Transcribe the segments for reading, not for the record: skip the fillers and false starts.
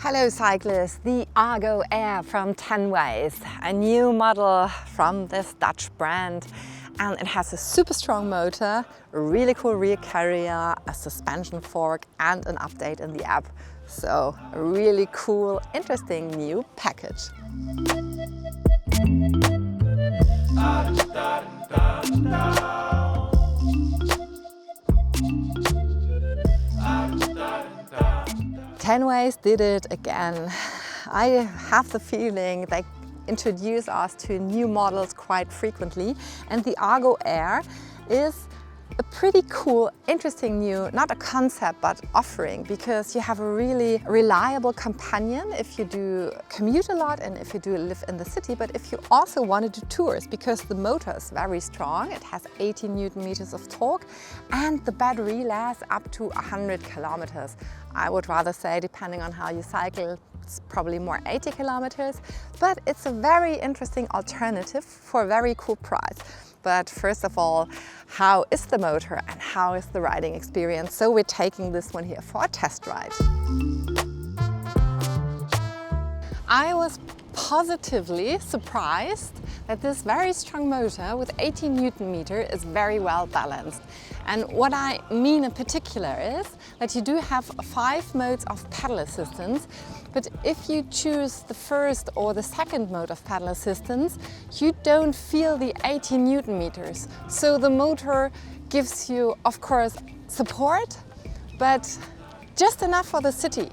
Hello cyclists, the Argo Air from Tenways, a new model from this Dutch brand, and it has a super strong motor, a really cool rear carrier, a suspension fork and an update in the app. So a really cool, interesting new package. Tenways did it again. I have the feeling they introduce us to new models quite frequently, and the Argo Air is a pretty cool, interesting new, not a concept, but offering, because you have a really reliable companion if you do commute a lot and if you do live in the city, but if you also want to do tours, because the motor is very strong. It has 80 Newton meters of torque and the battery lasts up to 100 kilometers. I would rather say, depending on how you cycle, it's probably more 80 kilometers, but it's a very interesting alternative for a very cool price. But first of all, how is the motor and how is the riding experience? So we're taking this one here for a test ride. I was positively surprised that this very strong motor with 80 Newton meter is very well balanced. And what I mean in particular is that you do have 5 modes of pedal assistance, but if you choose the first or the second mode of pedal assistance, you don't feel the 80 Newton meters. So the motor gives you, of course, support, but just enough for the city.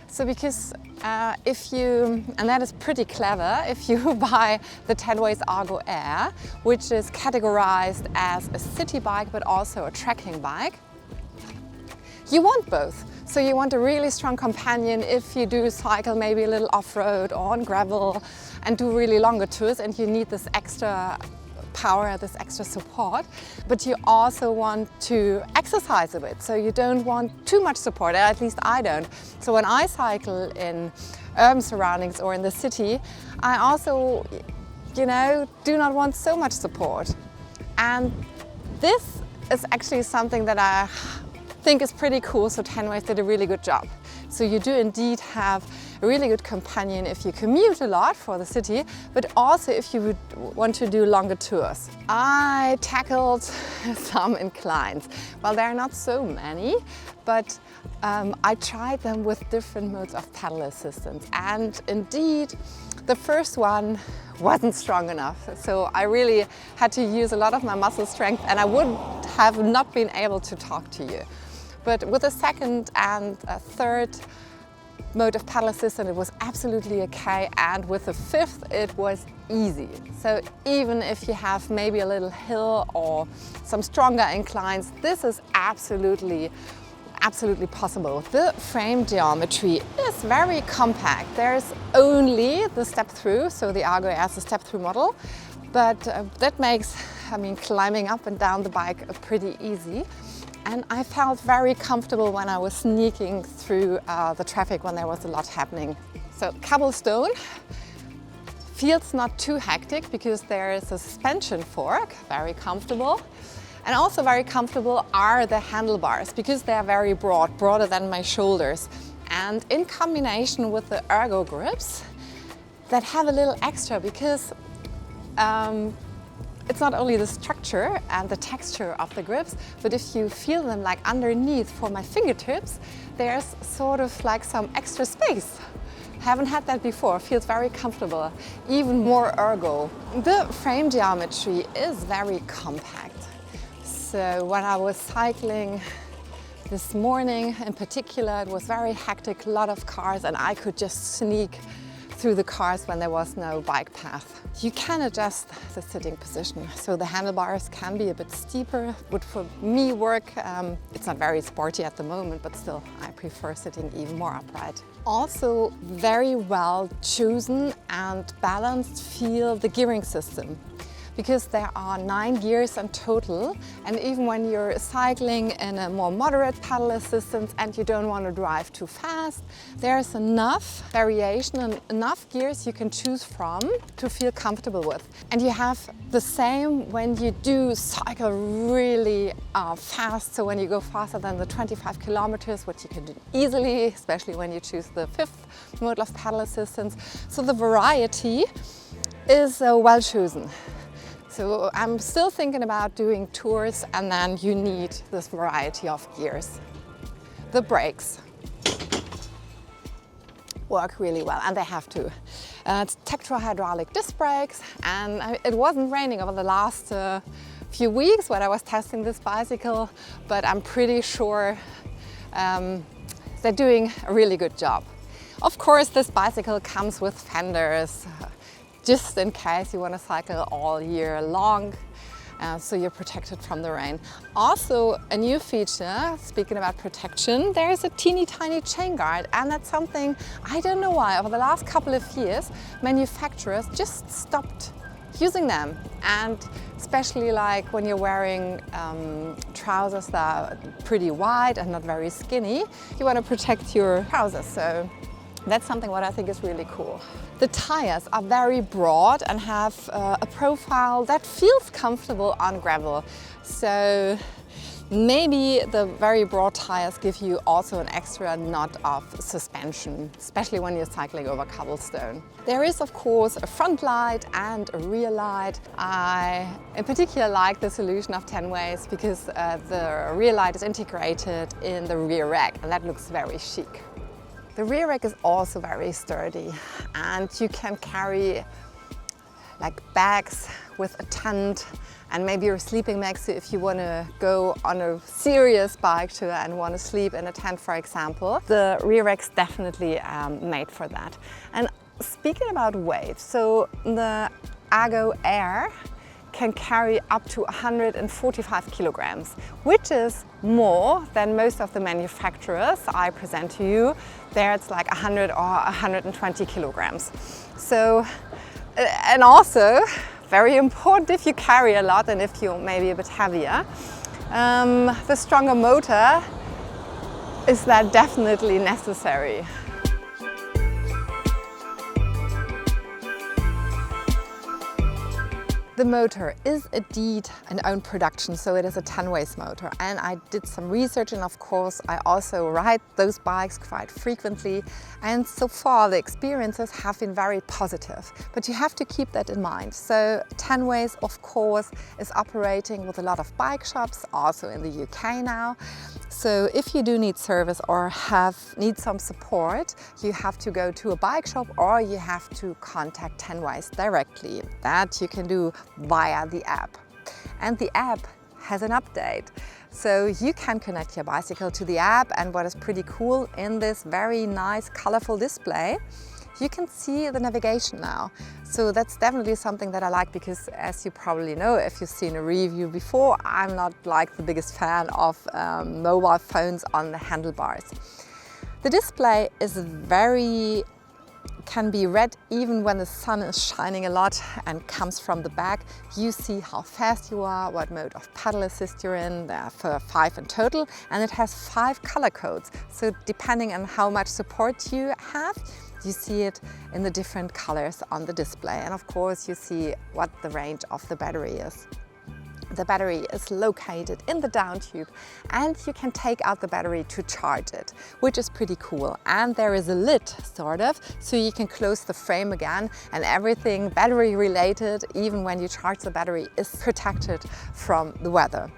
So because and that is pretty clever, if you buy the Tenways Argo Air, which is categorized as a city bike but also a trekking bike, you want both. So you want a really strong companion if you do cycle maybe a little off-road or on gravel and do really longer tours, and you need this extra power, this extra support, but you also want to exercise a bit, so you don't want too much support, at least I don't. So when I cycle in urban surroundings or in the city, I also, do not want so much support. And this is actually something that I think is pretty cool, so Tenways did a really good job. So you do indeed have a really good companion if you commute a lot for the city, but also if you would want to do longer tours. I tackled some inclines. Well, there are not so many, but I tried them with different modes of pedal assistance. And indeed, the first one wasn't strong enough. So I really had to use a lot of my muscle strength, and I would have not been able to talk to you. But with the second and third mode of pedal assistance, it was absolutely okay, and with the fifth it was easy. So even if you have maybe a little hill or some stronger inclines, this is absolutely possible. The frame geometry is very compact. There's only the step-through, so the Argo Air is a step-through model, but that makes, climbing up and down the bike pretty easy. And I felt very comfortable when I was sneaking through the traffic when there was a lot happening. So cobblestone feels not too hectic because there is a suspension fork, very comfortable. And also very comfortable are the handlebars because they are very broad, broader than my shoulders. And in combination with the Ergo grips that have a little extra because it's not only the structure and the texture of the grips, but if you feel them like underneath for my fingertips, there's sort of like some extra space. Haven't had that before, feels very comfortable, even more ergo. The frame geometry is very compact. So when I was cycling this morning in particular, it was very hectic, a lot of cars, and I could just sneak through the cars when there was no bike path. You can adjust the sitting position, so the handlebars can be a bit steeper, would for me work. It's not very sporty at the moment, but still I prefer sitting even more upright. Also very well chosen and balanced feel the gearing system. because there are 9 gears in total, and even when you're cycling in a more moderate pedal assistance and you don't want to drive too fast, there's enough variation and enough gears you can choose from to feel comfortable with. And you have the same when you do cycle really fast, so when you go faster than the 25 kilometers, which you can do easily, especially when you choose the 5th mode of pedal assistance. So the variety is well chosen. So I'm still thinking about doing tours, and then you need this variety of gears. The brakes work really well, and they have to. It's tetra-hydraulic disc brakes, and it wasn't raining over the last few weeks when I was testing this bicycle, but I'm pretty sure they're doing a really good job. Of course, this bicycle comes with fenders, just in case you want to cycle all year long, so you're protected from the rain. Also, a new feature, speaking about protection, there is a teeny tiny chain guard, and that's something, I don't know why, over the last couple of years, manufacturers just stopped using them. And especially like when you're wearing trousers that are pretty wide and not very skinny, you want to protect your trousers. So that's something what I think is really cool. The tires are very broad and have a profile that feels comfortable on gravel. So maybe the very broad tires give you also an extra nod of suspension, especially when you're cycling over cobblestone. There is of course a front light and a rear light. I in particular like the solution of Tenways because the rear light is integrated in the rear rack, and that looks very chic. The rear rack is also very sturdy, and you can carry like bags with a tent and maybe your sleeping bag, so if you want to go on a serious bike tour and want to sleep in a tent, for example. The rear rack's definitely made for that. And speaking about weight, so the Argo Air can carry up to 145 kilograms, which is more than most of the manufacturers I present to you. There it's like 100 or 120 kilograms. So, and also, very important if you carry a lot and if you're maybe a bit heavier, the stronger motor is that definitely necessary. The motor is indeed an own production, so it is a Tenways motor, and I did some research, and of course I also ride those bikes quite frequently, and so far the experiences have been very positive. But you have to keep that in mind. So Tenways of course is operating with a lot of bike shops, also in the UK now. So if you do need service or need some support, you have to go to a bike shop or you have to contact Tenways directly. That you can do via the app. And the app has an update. So you can connect your bicycle to the app, and what is pretty cool, in this very nice colorful display, you can see the navigation now. So that's definitely something that I like, because as you probably know, if you've seen a review before, I'm not like the biggest fan of mobile phones on the handlebars. The display is can be read even when the sun is shining a lot and comes from the back. You see how fast you are, what mode of pedal assist you're in. There are 5 in total, and it has 5 color codes. So depending on how much support you have, you see it in the different colors on the display. And of course you see what the range of the battery is. The battery is located in the down tube, and you can take out the battery to charge it, which is pretty cool. And there is a lid, sort of, so you can close the frame again, and everything battery related, even when you charge the battery, is protected from the weather.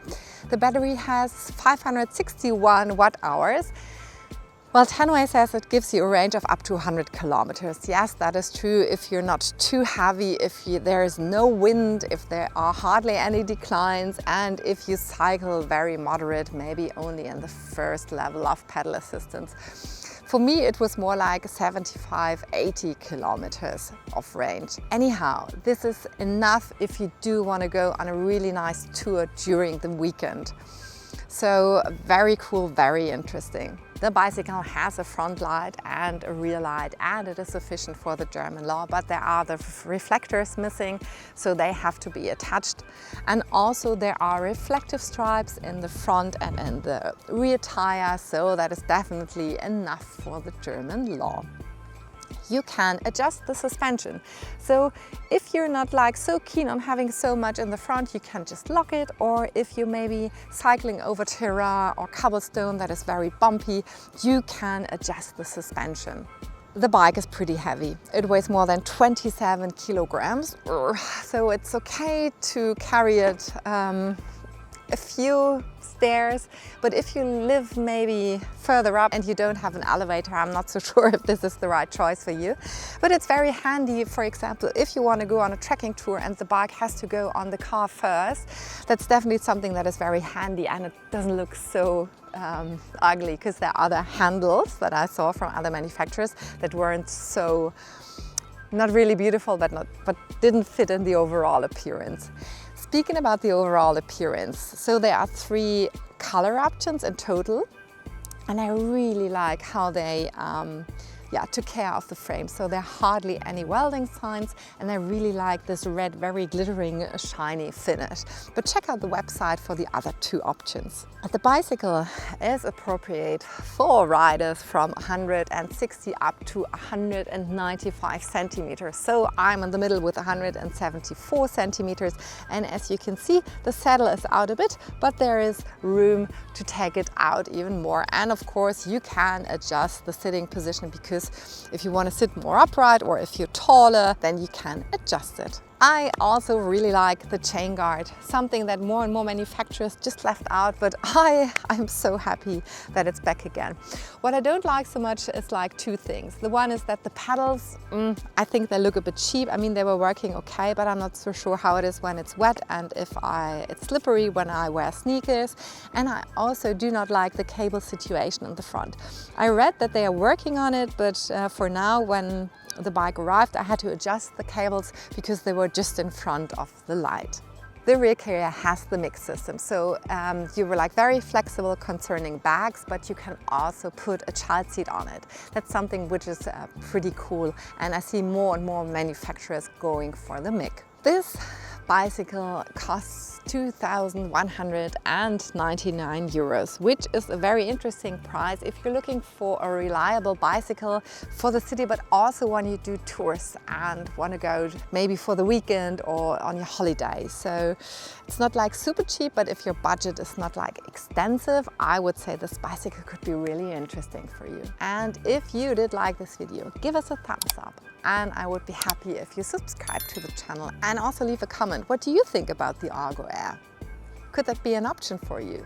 The battery has 561 watt hours. Well, Tenways says it gives you a range of up to 100 kilometers. Yes, that is true if you're not too heavy, if there is no wind, if there are hardly any declines, and if you cycle very moderate, maybe only in the first level of pedal assistance. For me, it was more like 75-80 kilometers of range. Anyhow, this is enough if you do want to go on a really nice tour during the weekend. So very cool, very interesting. The bicycle has a front light and a rear light, and it is sufficient for the German law, but there are the reflectors missing, so they have to be attached. And also there are reflective stripes in the front and in the rear tire, so that is definitely enough for the German law. You can adjust the suspension. So if you're not like so keen on having so much in the front, you can just lock it, or if you're maybe cycling over terrain or cobblestone that is very bumpy, you can adjust the suspension. The bike is pretty heavy. It weighs more than 27 kilograms, so it's okay to carry it a few stairs, but if you live maybe further up and you don't have an elevator, I'm not so sure if this is the right choice for you. But it's very handy, for example, if you want to go on a trekking tour and the bike has to go on the car first. That's definitely something that is very handy, and it doesn't look so ugly, because there are other handles that I saw from other manufacturers that weren't so, not really beautiful, but didn't fit in the overall appearance. Speaking about the overall appearance, so there are 3 color options in total, and I really like how they took care of the frame. So there are hardly any welding signs, and I really like this red, very glittering, shiny finish. But check out the website for the other 2 options. The bicycle is appropriate for riders from 160 up to 195 centimeters. So I'm in the middle with 174 centimeters, and as you can see, the saddle is out a bit, but there is room to take it out even more. And of course, you can adjust the sitting position, because if you want to sit more upright or if you're taller, then you can adjust it. I also really like the chain guard, something that more and more manufacturers just left out, but I'm so happy that it's back again. What I don't like so much is like 2 things. The one is that the pedals, I think they look a bit cheap. I mean, they were working okay, but I'm not so sure how it is when it's wet and if it's slippery when I wear sneakers. And I also do not like the cable situation in the front. I read that they are working on it, but for now, when the bike arrived, I had to adjust the cables because they were just in front of the light. The rear carrier has the mix system, so you were like very flexible concerning bags, but you can also put a child seat on it. That's something which is pretty cool, and I see more and more manufacturers going for the MIG. This bicycle costs 2,199 euros, which is a very interesting price if you're looking for a reliable bicycle for the city, but also when you do tours and want to go maybe for the weekend or on your holiday. So it's not like super cheap, but if your budget is not like extensive, I would say this bicycle could be really interesting for you. And if you did like this video, give us a thumbs up. And I would be happy if you subscribe to the channel and also leave a comment. What do you think about the Argo Air? Could that be an option for you?